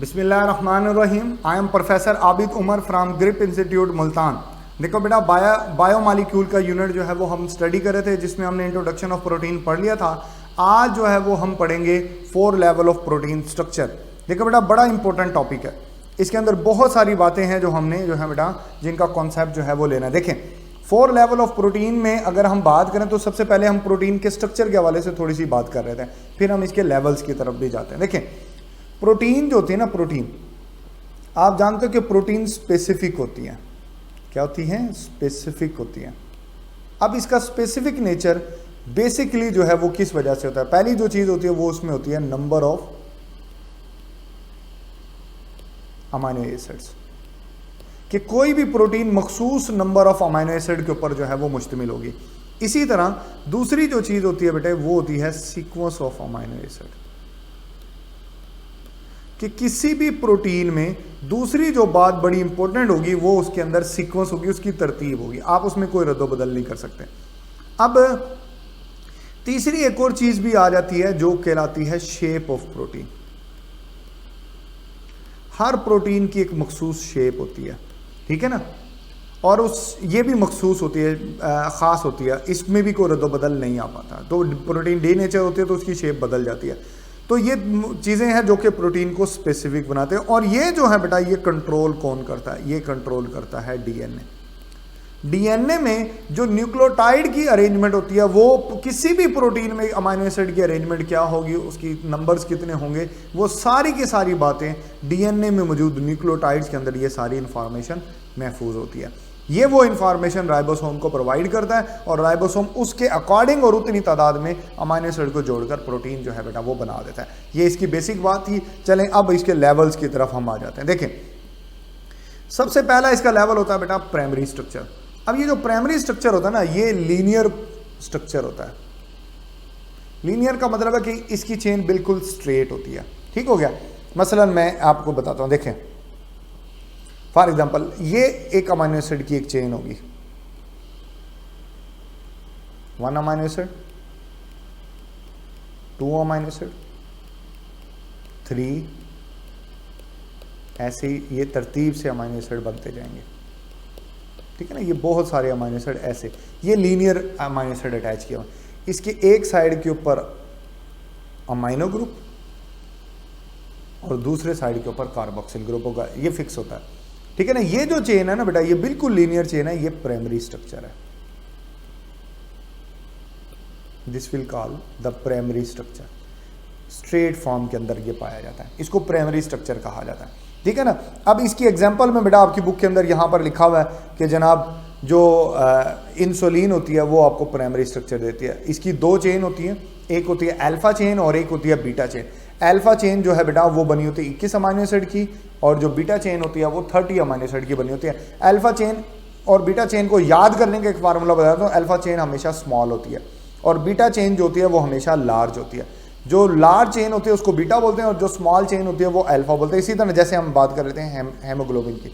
बिस्मिल्लाहिर्रहमानिर्रहीम। I am professor Abid Umar from Grip institute Multan. देखो बेटा, बायोमॉलिक्यूल का यूनिट जो है वो हम स्टडी कर रहे थे, जिसमें हमने इंट्रोडक्शन ऑफ प्रोटीन पढ़ लिया था। आज जो है वो हम पढ़ेंगे 4 लेवल ऑफ प्रोटीन स्ट्रक्चर। देखो बेटा, बड़ा इंपॉर्टेंट टॉपिक है, इसके अंदर बहुत सारी बातें हैं जो हमने जो है बेटा जिनका कॉन्सेप्ट जो है वो लेना है। देखें, 4 लेवल ऑफ प्रोटीन में अगर हम बात करें तो सबसे पहले हम प्रोटीन के स्ट्रक्चर के हवाले से थोड़ी सी बात कर रहे थे, फिर हम इसके लेवल्स की तरफ भी जाते हैं। देखें, प्रोटीन जो होती है ना, प्रोटीन आप जानते हो कि प्रोटीन स्पेसिफिक होती है। क्या होती है? स्पेसिफिक होती है। अब इसका स्पेसिफिक नेचर बेसिकली जो है वो किस वजह से होता है? पहली जो चीज होती है वो उसमें होती है नंबर ऑफ अमाइनो एसिड्स, कि कोई भी प्रोटीन मखसूस नंबर ऑफ अमाइनो एसिड के ऊपर जो है वो मुश्तमिल होगी। इसी तरह दूसरी जो चीज होती है बेटे वो होती है सीक्वेंस ऑफ अमाइनो एसिड, कि किसी भी प्रोटीन में दूसरी जो बात बड़ी इंपॉर्टेंट होगी वो उसके अंदर सीक्वेंस होगी, उसकी तरतीब होगी, आप उसमें कोई रद्दोबदल नहीं कर सकते। अब तीसरी एक और चीज भी आ जाती है जो कहलाती है shape of protein. Her protein की एक मखसूस शेप होती है, ठीक है ना, और ये भी मखसूस होती है, ख़ास होती है, इसमें भी कोई रद्दोबदल नहीं आ पाता। तो प्रोटीन डी नेचर होती है तो उसकी शेप बदल जाती है। तो ये चीज़ें हैं जो कि प्रोटीन को स्पेसिफिक बनाते हैं। और ये जो है बेटा, ये कंट्रोल कौन करता है? ये कंट्रोल करता है डीएनए। डीएनए में जो न्यूक्लियोटाइड की अरेंजमेंट होती है, वो किसी भी प्रोटीन में अमाइनो एसिड की अरेंजमेंट क्या होगी, उसकी नंबर्स कितने होंगे, वो सारी की सारी बातें डीएनए में मौजूद न्यूक्लियोटाइड्स के अंदर ये सारी इंफॉर्मेशन महफूज होती है। ये वो इंफॉर्मेशन राइबोसोम को प्रोवाइड करता है और राइबोसोम उसके अकॉर्डिंग और उतनी तादाद में अमाइनो एसिड को जोड़कर प्रोटीन जो है बेटा वो बना देता है। ये इसकी बेसिक बात थी। चलें अब इसके लेवल्स की तरफ हम आ जाते हैं। देखें, सबसे पहला इसका लेवल होता है बेटा प्राइमरी स्ट्रक्चर। अब ये जो प्राइमरी स्ट्रक्चर होता है ना, ये लीनियर स्ट्रक्चर होता है। लीनियर का मतलब है कि इसकी चेन बिल्कुल स्ट्रेट होती है। ठीक हो गया? मसलन मैं आपको बताता हूं, देखें फॉर एग्जाम्पल, ये एक अमाइनो एसिड की एक चेन होगी, 1 अमाइनो एसिड, 2 अमाइनो एसिड, 3, ऐसे ही ये तरतीब से अमाइनो एसिड बनते जाएंगे। ठीक है ना, ये बहुत सारे अमाइनो एसिड ऐसे, ये लीनियर अमाइनो एसिड अटैच किया हुआ। इसके एक साइड के ऊपर अमाइनो ग्रुप और दूसरे साइड के ऊपर कार्बोक्सिल ग्रुप होगा, ये फिक्स होता है। ठीक है ना, ये जो चेन है ना बेटा, ये बिल्कुल लीनियर चेन है, ये प्राइमरी स्ट्रक्चर है। This will call the primary structure. Straight form के अंदर ये पाया जाता है, इसको प्राइमरी स्ट्रक्चर कहा जाता है। ठीक है ना। अब इसकी एग्जांपल में बेटा आपकी बुक के अंदर यहां पर लिखा हुआ है कि जनाब जो इंसुलिन होती है वो आपको प्राइमरी स्ट्रक्चर देती है। इसकी 2 चेन होती है, एक होती है अल्फा चेन और एक होती है बीटा चेन। अल्फा चेन जो है बेटा वो बनी होती है 21 अमाइनो एसिड की, और जो बीटा चेन होती है वो 30 अमाइनो एसिड की बनी होती है। अल्फा चेन और बीटा चेन को याद करने का एक फार्मूला बताता हूँ। अल्फा चेन हमेशा स्मॉल होती है और बीटा चेन जो होती है वो हमेशा लार्ज होती है। जो लार्ज चेन होती है उसको बीटा बोलते हैं और जो स्मॉल चेन होती है वो अल्फा बोलते हैं। इसी तरह जैसे हम बात कर रहे थे हेमोग्लोबिन की,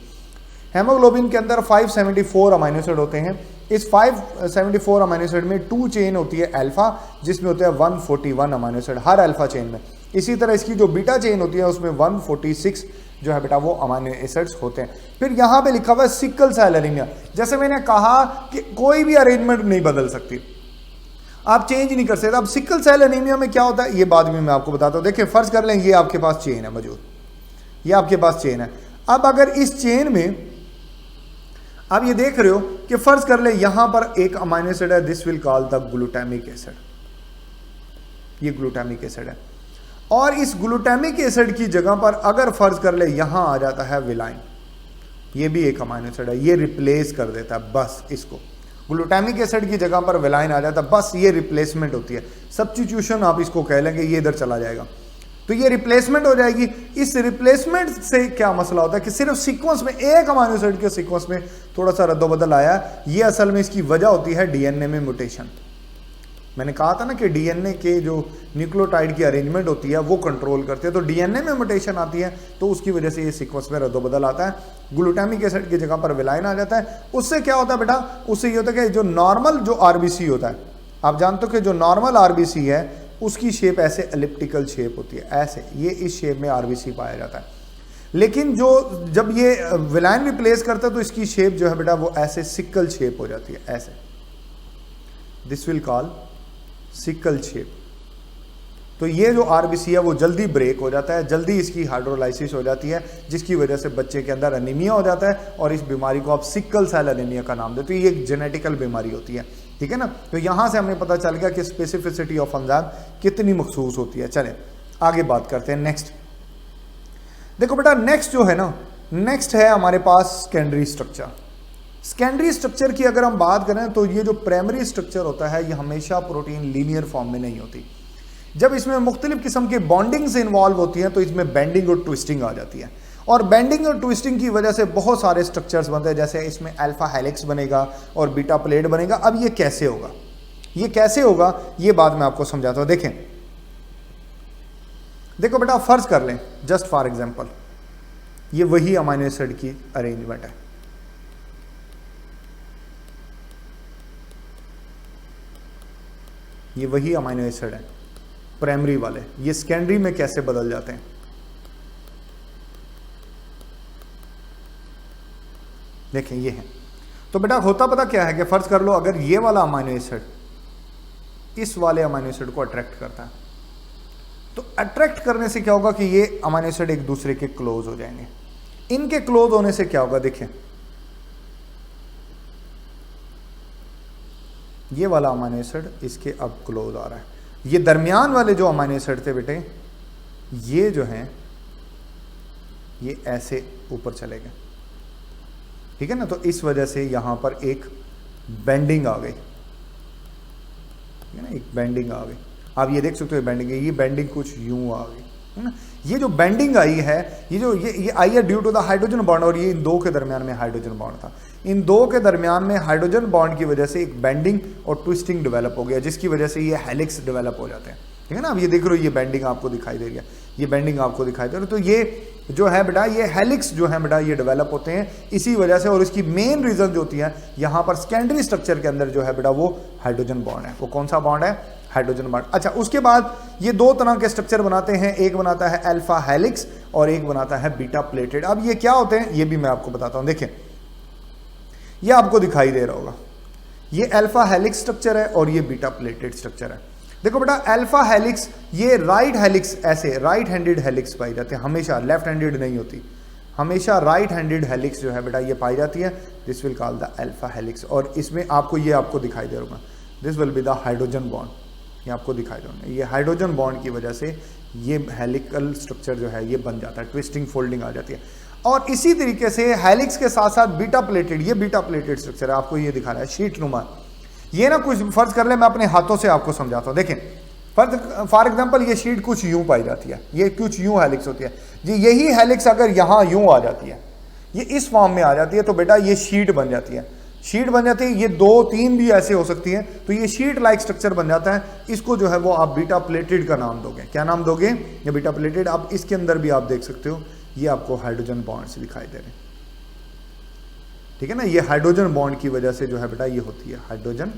हेमोग्लोबिन के अंदर 574 अमाइनो एसिड होते हैं। इस 574 अमाइनो एसिड में 2 चेन होती है अल्फा, जिसमें होते हैं 141 अमाइनो एसिड हर अल्फा चेन में। इसी तरह इसकी जो बीटा चेन होती है उसमें 146 जो है बेटा वो अमाइनो एसिड्स होते हैं। फिर यहाँ पे लिखा हुआ है सिकल सेल एनीमिया। जैसे मैंने कहा कि कोई भी अरेंजमेंट नहीं बदल सकती, आप चेंज नहीं कर सकते। अब सिकल सेल एनीमिया में क्या होता है ये बाद में मैं आपको बताता हूँ। देखिए, फर्ज कर लें ये आपके पास चेन है मौजूद, ये आपके पास चेन है। अब अगर इस चेन में आप ये देख रहे हो कि फर्ज कर ले यहां पर एक अमाइनो एसिड है, this will call the glutamic acid. ये ग्लूटामिक एसिड है, और इस ग्लूटामिक एसिड की जगह पर अगर फर्ज कर ले यहां आ जाता है विलाइन, ये भी एक अमाइनो एसिड है, ये रिप्लेस कर देता है बस इसको। ग्लूटामिक एसिड की जगह पर विलाइन आ जाता है, बस ये रिप्लेसमेंट होती है, सब्स्टिट्यूशन आप इसको कह लेंगे, ये इधर चला जाएगा तो ये रिप्लेसमेंट हो जाएगी। इस रिप्लेसमेंट से क्या मसला होता है कि सिर्फ सीक्वेंस में एक अमाइनो एसिड के सीक्वेंस में थोड़ा सा रद्दोबदल आया, ये असल में इसकी वजह होती है डीएनए में म्यूटेशन। मैंने कहा था ना कि डीएनए के जो न्यूक्लियोटाइड की अरेंजमेंट होती है वो कंट्रोल करते हैं, तो डीएनए में म्यूटेशन आती है तो उसकी वजह से ये सीक्वेंस में रद्दोबदल आता है। ग्लूटामिक एसिड की जगह पर विलाइन आ जाता है। उससे क्या होता है बेटा, उससे ये होता है कि जो नॉर्मल जो आरबीसी होता है, आप जानते हो कि जो नॉर्मल आरबीसी है उसकी शेप ऐसे एलिप्टिकल शेप होती है, ऐसे ये इस शेप में आरबीसी पाया जाता है। लेकिन जो जब ये विलाइन रिप्लेस करता है तो इसकी शेप जो है बेटा वो ऐसे सिकल शेप हो जाती है, ऐसे। This will call sickle shape. तो ये जो आरबीसी है वो जल्दी ब्रेक हो जाता है, जल्दी इसकी हाइड्रोलाइसिस हो जाती है, जिसकी वजह से बच्चे के अंदर एनीमिया हो जाता है और इस बीमारी को आप सिकल सेल एनीमिया का नाम देते हो। ये एक जेनेटिकल बीमारी होती है, ठीक है ना। तो यहाँ से हमें पता चल गया कि स्पेसिफिसिटी ऑफ एंजाइम कितनी मखसूस होती है। चलें आगे बात करते हैं। नेक्स्ट देखो बेटा, नेक्स्ट जो है ना, नेक्स्ट है हमारे पास सेकेंडरी स्ट्रक्चर। सेकेंडरी स्ट्रक्चर की अगर हम बात करें तो ये जो प्राइमरी स्ट्रक्चर होता है ये हमेशा प्रोटीन लीनियर फॉर्म में नहीं होती। जब इसमें मुख्तलिफ किस्म के बॉन्डिंग से इन्वॉल्व होती हैं तो इसमें बेंडिंग और ट्विस्टिंग आ जाती है, और बेंडिंग और ट्विस्टिंग की वजह से बहुत सारे स्ट्रक्चर्स बनते हैं। जैसे इसमें अल्फा हेलिक्स बनेगा और बीटा प्लेट बनेगा। अब ये कैसे होगा, ये कैसे होगा, ये बात मैं आपको समझाता हूँ। देखें, देखो बेटा, फर्ज कर लें जस्ट फॉर एग्जांपल ये वही अमीनो एसिड की अरेंजमेंट है। ये वही अमीनो एसिड है प्राइमरी वाले, ये सेकेंडरी में कैसे बदल जाते हैं। देखें ये है। तो बेटा होता पता क्या है कि फर्ज कर लो अगर ये वाला अमीनो एसिड इस वाले अमीनो एसिड को अट्रैक्ट करता है, तो अट्रैक्ट करने से क्या होगा कि ये अमीनो एसिड एक दूसरे के क्लोज हो जाएंगे। इनके क्लोज होने से क्या होगा, देखिए ये वाला अमीनो एसिड इसके अब क्लोज आ रहा है। ये दरमियान वाले जो अमीनो एसिड थे बेटे, ये जो हैं ये ऐसे ऊपर चले गए, ठीक है ना। तो इस वजह से यहां पर एक बेंडिंग आ गई, ठीक है ना, एक बेंडिंग आ गई। आप ये देख सकते हो बेंडिंग है, ये बेंडिंग कुछ यूं आ गई, है ना। ये जो बेंडिंग आई है, ये आई है due to the hydrogen bond, और ये इन दो के दरमियान में हाइड्रोजन बॉन्ड था। इन दो के दरमियान में हाइड्रोजन बॉन्ड की वजह से एक बेंडिंग और ट्विस्टिंग डेवलप हो गया, जिसकी वजह से ये हेलिक्स डेवलप हो जाते हैं, ठीक है ना। अब ये देख रहे हो, ये बेंडिंग आपको दिखाई दे रही है, ये बेंडिंग आपको दिखाई दे रही है। तो ये जो है बेटा, ये हेलिक्स जो है बेटा, ये डेवलप होते हैं इसी वजह से। और इसकी मेन रीजन जो होती है यहाँ पर सेकेंडरी स्ट्रक्चर के अंदर जो है बेटा, वो हाइड्रोजन बॉन्ड है। वो कौन सा बॉन्ड है, हाइड्रोजन बॉन्ड। अच्छा, उसके बाद ये दो तरह के स्ट्रक्चर बनाते हैं, एक बनाता है अल्फा हेलिक्स और एक बनाता है बीटा प्लेटेड। अब ये क्या होते हैं ये भी मैं आपको बताता हूं। देखें, ये आपको दिखाई दे रहा होगा, ये अल्फा हेलिक्स स्ट्रक्चर है और ये बीटा प्लेटेड स्ट्रक्चर है। देखो बेटा, अल्फा हेलिक्स ये राइट हेलिक्स, ऐसे राइट हैंडेड हेलिक्स पाई जाती है, हमेशा लेफ्ट हैंडेड नहीं होती, हमेशा राइट हैंडेड हेलिक्स जो है बेटा ये पाई जाती है। This will call the alpha helix. और इसमें आपको ये आपको दिखाई दे रहा होगा, this will be the hydrogen bond, ये आपको दिखाई दे रहा है। ये हाइड्रोजन बॉन्ड की वजह से ये हेलिकल स्ट्रक्चर जो है ये बन जाता है, ट्विस्टिंग फोल्डिंग आ जाती है। और इसी तरीके से हेलिक्स के साथ साथ बीटा प्लेटेड, ये बीटा प्लेटेड स्ट्रक्चर है, आपको ये दिखा रहा है शीट नुमा। ये ना कुछ फर्ज कर ले, मैं अपने हाथों से आपको समझाता हूँ। देखें, फॉर एग्जांपल ये शीट कुछ यूं पाई जाती है, ये कुछ यूं हेलिक्स होती है जी। यही हेलिक्स अगर यहाँ यूं आ जाती है, ये इस फॉर्म में आ जाती है, तो बेटा ये शीट बन जाती है, शीट बन जाती है। ये दो तीन भी ऐसे हो सकती है, तो ये शीट लाइक स्ट्रक्चर बन जाता है। इसको जो है वो आप बीटा प्लेटेड का नाम दोगे। क्या नाम दोगे, ये बीटा प्लेटेड। आप इसके अंदर भी आप देख सकते हो, ये आपको हाइड्रोजन बॉन्ड से दिखाई दे रहे हैं, ठीक है ना। ये हाइड्रोजन बॉन्ड की वजह से जो है बेटा ये होती है, हाइड्रोजन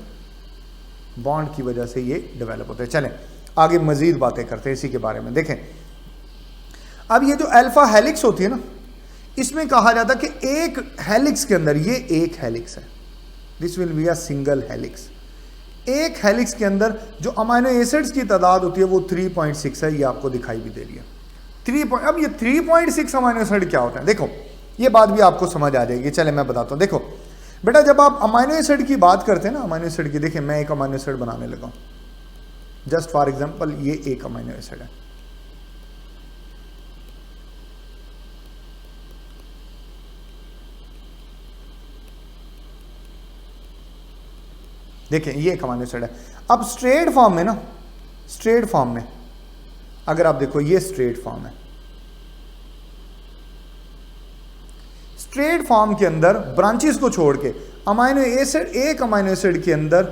बॉन्ड की वजह से ये डेवलप होते हैं। चलें आगे मजीद बातें करते हैं इसी के बारे में। देखें, अब ये जो अल्फा हेलिक्स होती है ना, इसमें कहा जाता है कि एक हेलिक्स के अंदर, ये एक हेलिक्स है, this will be a single helix. एक हेलिक्स के अंदर जो अमीनो एसिड्स की तादाद होती है वो 3.6 है, ये आपको दिखाई भी दे रही है 3 अब ये 3.6 अमीनो एसिड क्या होता है, देखो ये बात भी आपको समझ आ जाएगी। चले मैं बताता हूँ। देखो बेटा, जब आप अमीनो एसिड की बात करते हैं ना, अमीनो एसिड की, देखिए मैं एक अमीनो एसिड बनाने लगा हूँ, जस्ट फॉर एग्जांपल ये एक अमीनो एसिड है। देखें ये एक अमीनो एसिड है। अब स्ट्रेट फॉर्म में ना, स्ट्रेट फॉर्म में अगर आप देखो, ये स्ट्रेट फॉर्म है। स्ट्रेट फॉर्म के अंदर ब्रांचेस को छोड़ के अमीनो एसिड, एक अमीनो एसिड के अंदर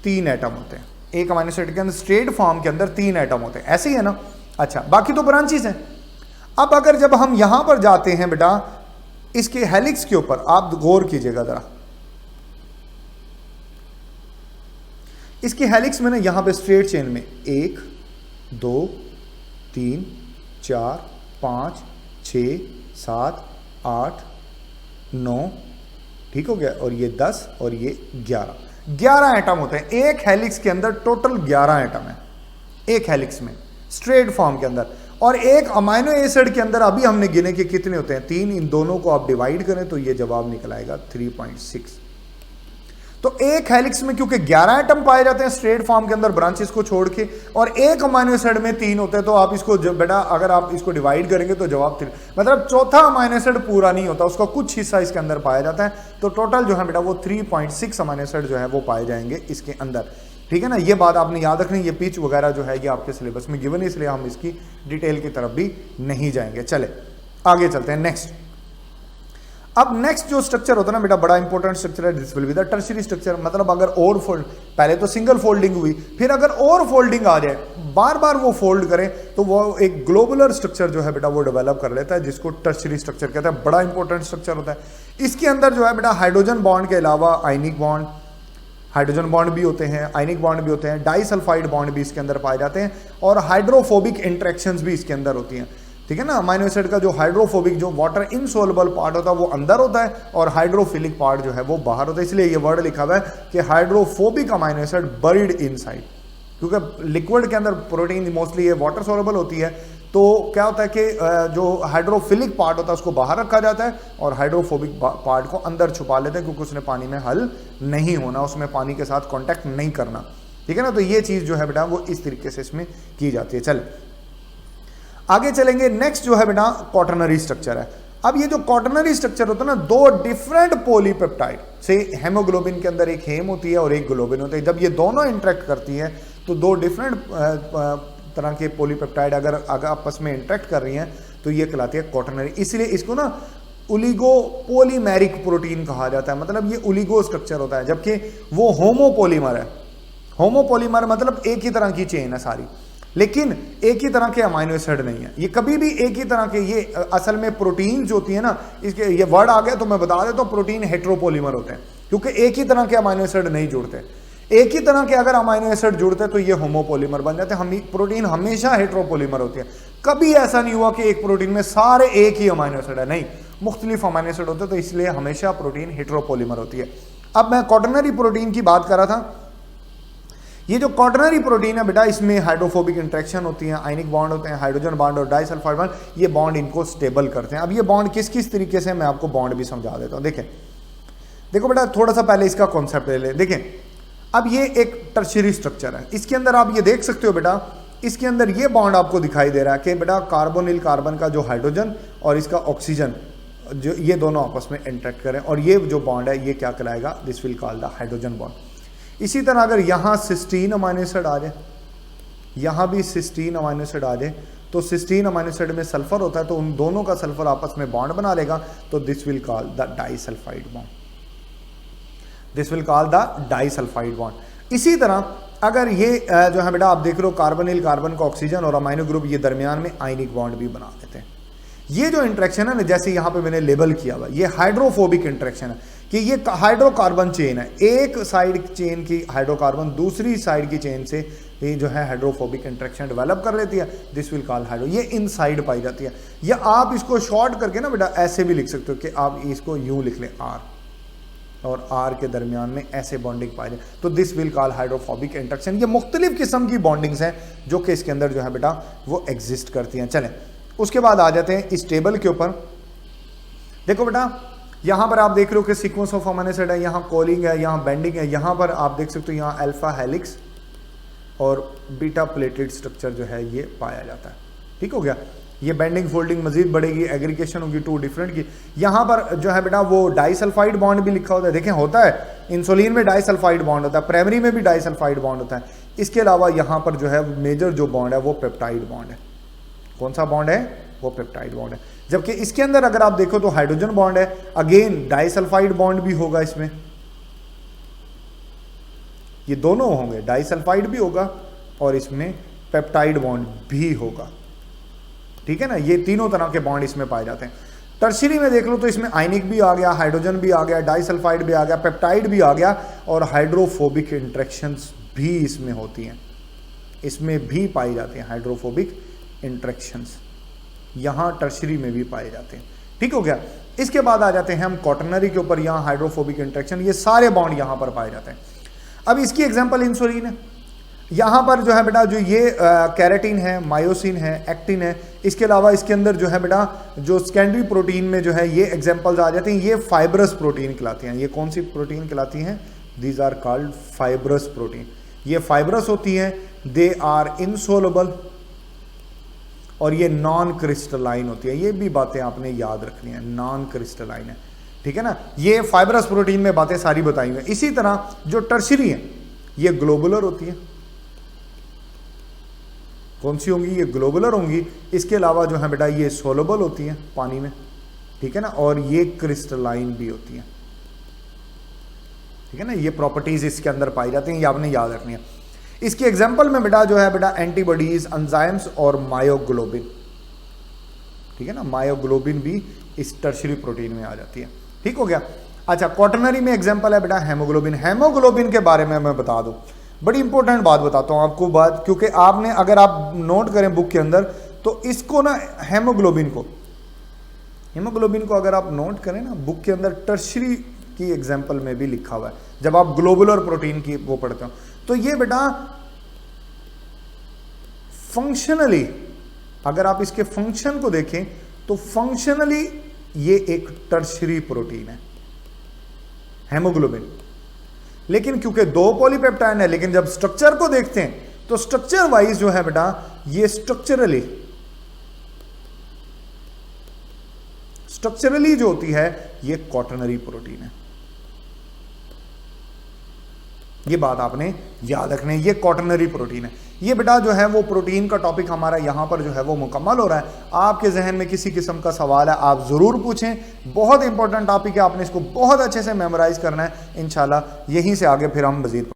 3 एटम होते हैं। एक अमीनो एसिड के अंदर स्ट्रेट फॉर्म के अंदर 3 एटम होते हैं, ऐसे ही है ना। अच्छा, बाकी तो ब्रांचेस हैं। अब अगर जब हम यहां पर जाते हैं बेटा, इसके हेलिक्स के ऊपर आप गौर कीजिएगा जरा, इसकी हेलिक्स में ना यहां पे स्ट्रेट चेन में 1 2 3 4 5 6 7 8 9, ठीक हो गया, और ये 10 और ये 11 एटम होते हैं एक हेलिक्स के अंदर। टोटल 11 एटम है एक हेलिक्स में स्ट्रेट फॉर्म के अंदर। और एक अमाइनो एसिड के अंदर अभी हमने गिने कि कितने होते हैं 3, इन दोनों को आप डिवाइड करें तो ये जवाब निकल आएगा 3.6। तो एक हेलिक्स में क्योंकि 11 एटम पाए जाते हैं स्ट्रेट फॉर्म के अंदर ब्रांचेस को छोड़ के, और एक अमाइनो एसिड में 3 होते हैं, तो आप इसको बेटा अगर आप इसको डिवाइड करेंगे तो जवाब 3, मतलब चौथा अमाइनो एसिड पूरा नहीं होता, उसका कुछ हिस्सा इसके अंदर पाया जाता है। तो टोटल जो है बेटा वो 3.6 अमाइनो एसिड जो है वो पाए जाएंगे इसके अंदर, ठीक है ना। ये बात आपने याद रखनी, ये पिच वगैरह जो है ये आपके सिलेबस में गिवन है, इसलिए हम इसकी डिटेल की तरफ भी नहीं जाएंगे। चले आगे चलते हैं नेक्स्ट। अब नेक्स्ट जो स्ट्रक्चर होता है ना बेटा, बड़ा इंपॉर्टेंट स्ट्रक्चर है, this will be the tertiary structure. मतलब अगर और फोल्ड, पहले तो सिंगल फोल्डिंग हुई, फिर अगर और फोल्डिंग आ जाए, बार बार वो फोल्ड करें, तो वो एक ग्लोबुलर स्ट्रक्चर जो है बेटा वो डेवलप कर लेता है, जिसको टर्शियरी स्ट्रक्चर कहते हैं। बड़ा इंपॉर्टेंट स्ट्रक्चर होता है। इसके अंदर जो है बेटा हाइड्रोजन बॉन्ड के अलावा आयनिक बॉन्ड, हाइड्रोजन बॉन्ड भी होते हैं, आयनिक बॉन्ड भी होते हैं, डाइसल्फाइड बॉन्ड भी इसके अंदर पाए जाते हैं, और हाइड्रोफोबिक इंटरेक्शंस भी इसके अंदर होती हैं, ठीक है ना। अमाइनो एसिड का जो हाइड्रोफोबिक, जो वाटर इनसोल्युबल पार्ट होता है वो अंदर होता है, और हाइड्रोफिलिक पार्ट जो है वो बाहर होता है। इसलिए ये वर्ड लिखा हुआ है कि hydrophobic amino acid buried inside, क्योंकि लिक्विड के अंदर प्रोटीन मोस्टली ये वाटर सोल्युबल होती है, तो क्या होता है कि जो हाइड्रोफिलिक पार्ट होता है उसको बाहर रखा जाता है, और हाइड्रोफोबिक पार्ट को अंदर छुपा लेते हैं, क्योंकि उसने पानी में हल नहीं होना, उसमें पानी के साथ कांटेक्ट नहीं करना, ठीक है ना। तो ये चीज़ जो है बेटा वो इस तरीके से इसमें की जाती है। चल आगे चलेंगे। नेक्स्ट जो है बेटा क्वाटरनरी स्ट्रक्चर है। अब ये जो क्वाटरनरी स्ट्रक्चर होता है ना, 2 डिफरेंट पॉलीपेप्टाइड से, हेमोग्लोबिन के अंदर एक हेम होती है और एक ग्लोबिन होता है, जब ये दोनों इंटरेक्ट करती हैं तो 2 डिफरेंट तरह के पॉलीपेप्टाइड अगर आपस में इंटरेक्ट कर रही हैं तो ये कहलाती है क्वाटरनरी। इसलिए इसको ना ओलिगोपोलीमेरिक प्रोटीन कहा जाता है, मतलब ये ओलिगो स्ट्रक्चर होता है, जबकि वो होमोपोलीमर है। होमोपोलीमर मतलब एक ही तरह की चेन है सारी, लेकिन एक ही तरह के अमाइनो एसिड नहीं है। ये कभी भी एक ही तरह के, ये असल में प्रोटीन जो होती है ना, इसके ये वर्ड आ गया तो मैं बता देता हूँ, प्रोटीन हेट्रोपोलीमर होते हैं, क्योंकि एक ही तरह के अमाइनो एसिड नहीं जुड़ते। एक ही तरह के अगर अमाइनो एसिड जुड़ते तो ये होमोपोलीमर बन जाते हैं। प्रोटीन हमेशा हेट्रोपोलीमर होती है। कभी ऐसा नहीं हुआ कि एक प्रोटीन में सारे एक ही अमाइनो एसिड है, नहीं, मुख्तलिफ अमाइनो एसिड होते हैं, तो इसलिए हमेशा प्रोटीन हेट्रोपोलीमर होती है। अब मैं क्वाटरनरी प्रोटीन की बात कर रहा था। ये जो क्वाटरनरी प्रोटीन है बेटा, इसमें हाइड्रोफोबिक इंटरेक्शन होती है, आयनिक बॉन्ड होते हैं, हाइड्रोजन बॉन्ड और डाइसल्फाइड बॉन्ड, ये बॉन्ड इनको स्टेबल करते हैं। अब ये बॉन्ड किस किस तरीके से, मैं आपको बॉन्ड भी समझा देता हूँ। देखो बेटा, थोड़ा सा पहले इसका कॉन्सेप्ट ले लें। देखें, अब ये एक टर्शियरी स्ट्रक्चर है, इसके अंदर आप ये देख सकते हो बेटा, इसके अंदर ये बॉन्ड आपको दिखाई दे रहा है कि बेटा कार्बोनिल कार्बन का जो हाइड्रोजन और इसका ऑक्सीजन, जो ये दोनों आपस में इंटरेक्ट करें, और ये जो बॉन्ड है ये क्या कहलाएगा, this will call the hydrogen bond. इसी तरह अगर यहाँ सिस्टीन अमाइनो एसिड आ जाए, यहाँ भी सिस्टीन अमाइनो एसिड आ जाए, तो सिस्टीन अमाइनो एसिड में सल्फर होता है, तो उन दोनों का सल्फर आपस में बॉन्ड बना लेगा, तो this will call the disulphide bond, this will call the disulphide bond. इसी तरह अगर ये जो है बेटा आप देख रहे हो, कार्बोनिल कार्बन का ऑक्सीजन और अमाइनो ग्रुप, ये दरमियान में आयनिक बॉन्ड भी बना देते हैं। ये जो इंटरेक्शन है ना, जैसे यहाँ पे मैंने लेबल किया हुआ, ये हाइड्रोफोबिक इंटरेक्शन है, कि ये हाइड्रोकार्बन चेन है, एक साइड चेन की हाइड्रोकार्बन दूसरी साइड की चेन से ये जो है हाइड्रोफोबिक इंटरेक्शन डेवलप कर लेती है, दिस विल कॉल हाइड्रो। ये इनसाइड पाई जाती है, या आप इसको शॉर्ट करके ना बेटा ऐसे भी लिख सकते हो कि आप इसको यूं लिख लें, आर और आर के दरमियान में ऐसे बॉन्डिंग पाई जाए, तो this will call hydrophobic interaction. ये मुख्तलिफ किस्म की बॉन्डिंग्स हैं जो कि इसके अंदर जो है बेटा वो एग्जिस्ट करती हैं। चलें उसके बाद आ जाते हैं इस टेबल के ऊपर। देखो बेटा, यहाँ पर आप देख रहे हो कि सीक्वेंस ऑफ अमाइनो एसिड है, यहाँ कॉलिंग है, यहाँ बेंडिंग है, यहाँ पर आप देख सकते हो यहाँ अल्फा हेलिक्स और बीटा प्लेटेड स्ट्रक्चर जो है ये पाया जाता है। ठीक हो गया, ये बेंडिंग फोल्डिंग मजीद बढ़ेगी, एग्रीगेशन होगी 2 डिफरेंट की। यहाँ पर जो है बेटा वो डाइसल्फाइड बॉन्ड भी लिखा होता है, देखें होता है, इंसुलिन में डाइसल्फाइड बॉन्ड होता है, प्राइमरी में भी डाइसल्फाइड बॉन्ड होता है। इसके अलावा यहाँ पर जो है मेजर जो बॉन्ड है वो पेप्टाइड बॉन्ड है। कौन सा बॉन्ड है, वो पेप्टाइड बॉन्ड है। जबकि इसके अंदर अगर आप देखो तो हाइड्रोजन बॉन्ड है, अगेन डाइसल्फाइड बॉन्ड भी होगा इसमें, ये दोनों होंगे, डाइसल्फाइड भी होगा और इसमें पेप्टाइड बॉन्ड भी होगा। ठीक है ना, ये तीनों तरह के बॉन्ड इसमें पाए जाते हैं। टर्शियरी में देख लो तो इसमें आयनिक भी आ गया, हाइड्रोजन भी आ गया, डाइसल्फाइड भी आ गया, पेप्टाइड भी आ गया, और हाइड्रोफोबिक इंटरेक्शंस भी इसमें होती हैं, इसमें भी पाई जाती हैं हाइड्रोफोबिक इंटरेक्शंस, यहाँ टर्शियरी में भी पाए जाते हैं। ठीक हो गया। इसके बाद आ जाते हैं हम क्वाटरनरी के ऊपर, यहाँ हाइड्रोफोबिक इंटरेक्शन, ये सारे बॉन्ड यहाँ पर पाए जाते हैं। अब इसकी एग्जांपल इंसुलिन है। यहाँ पर जो है बेटा जो ये कैरेटिन है, मायोसिन है, एक्टिन है, इसके अलावा इसके अंदर जो है बेटा जो सेकेंडरी प्रोटीन में जो है ये एग्जांपल्स आ जाते हैं, ये फाइब्रस प्रोटीन कहलाती हैं। ये कौन सी प्रोटीन कहलाती हैं? These are called fibrous protein. ये फाइब्रस होती हैं, दे आर इनसोलबल और ये नॉन क्रिस्टलाइन होती है। ये भी बातें आपने याद रखनी है, नॉन क्रिस्टलाइन है, ठीक है ना। ये फाइब्रस प्रोटीन में बातें सारी बताई हुई हैं। इसी तरह जो टर्शियरी है ये ग्लोबुलर होती है। कौन सी होंगी? ये ग्लोबुलर होंगी। इसके अलावा जो है बेटा ये सोलबल होती हैं पानी में, ठीक है ना, और ये क्रिस्टलाइन भी होती हैं, ठीक है ना। ये प्रॉपर्टीज इसके अंदर पाई जाती हैं, ये आपने याद रखनी है। इसके एग्जांपल में बेटा जो है बेटा एंटीबॉडीज, एंजाइम्स और मायोग्लोबिन, ठीक है ना। मायोग्लोबिन भी इस टर्शियरी प्रोटीन में आ जाती है, ठीक हो गया। अच्छा, क्वाटरनरी में एग्जांपल है बेटा हेमोग्लोबिन। हेमोग्लोबिन के बारे में मैं बता दूं, बड़ी इंपॉर्टेंट बात बताता हूं आपको बात, क्योंकि आपने अगर आप नोट करें बुक के अंदर तो इसको ना हेमोग्लोबिन को अगर आप नोट करें ना बुक के अंदर टर्शियरी की एग्जांपल में भी लिखा हुआ है, जब आप ग्लोबुलर प्रोटीन की वो पढ़ते हो तो ये बेटा फंक्शनली अगर आप इसके फंक्शन को देखें तो फंक्शनली ये एक टर्शियरी प्रोटीन है हेमोग्लोबिन। लेकिन क्योंकि दो पॉलीपेप्टाइड है, लेकिन जब स्ट्रक्चर को देखते हैं तो स्ट्रक्चर वाइज जो है बेटा ये स्ट्रक्चरली जो होती है ये क्वाटरनरी प्रोटीन है। ये बात आपने याद रखनी है, ये क्वाटरनरी प्रोटीन है। ये बेटा जो है वो प्रोटीन का टॉपिक हमारा यहाँ पर जो है वो मुकम्मल हो रहा है। आपके जहन में किसी किस्म का सवाल है आप ज़रूर पूछें, बहुत इंपॉर्टेंट टॉपिक है, आपने इसको बहुत अच्छे से मेमोराइज करना है। इंशाल्लाह यहीं से आगे फिर हम मज़ीद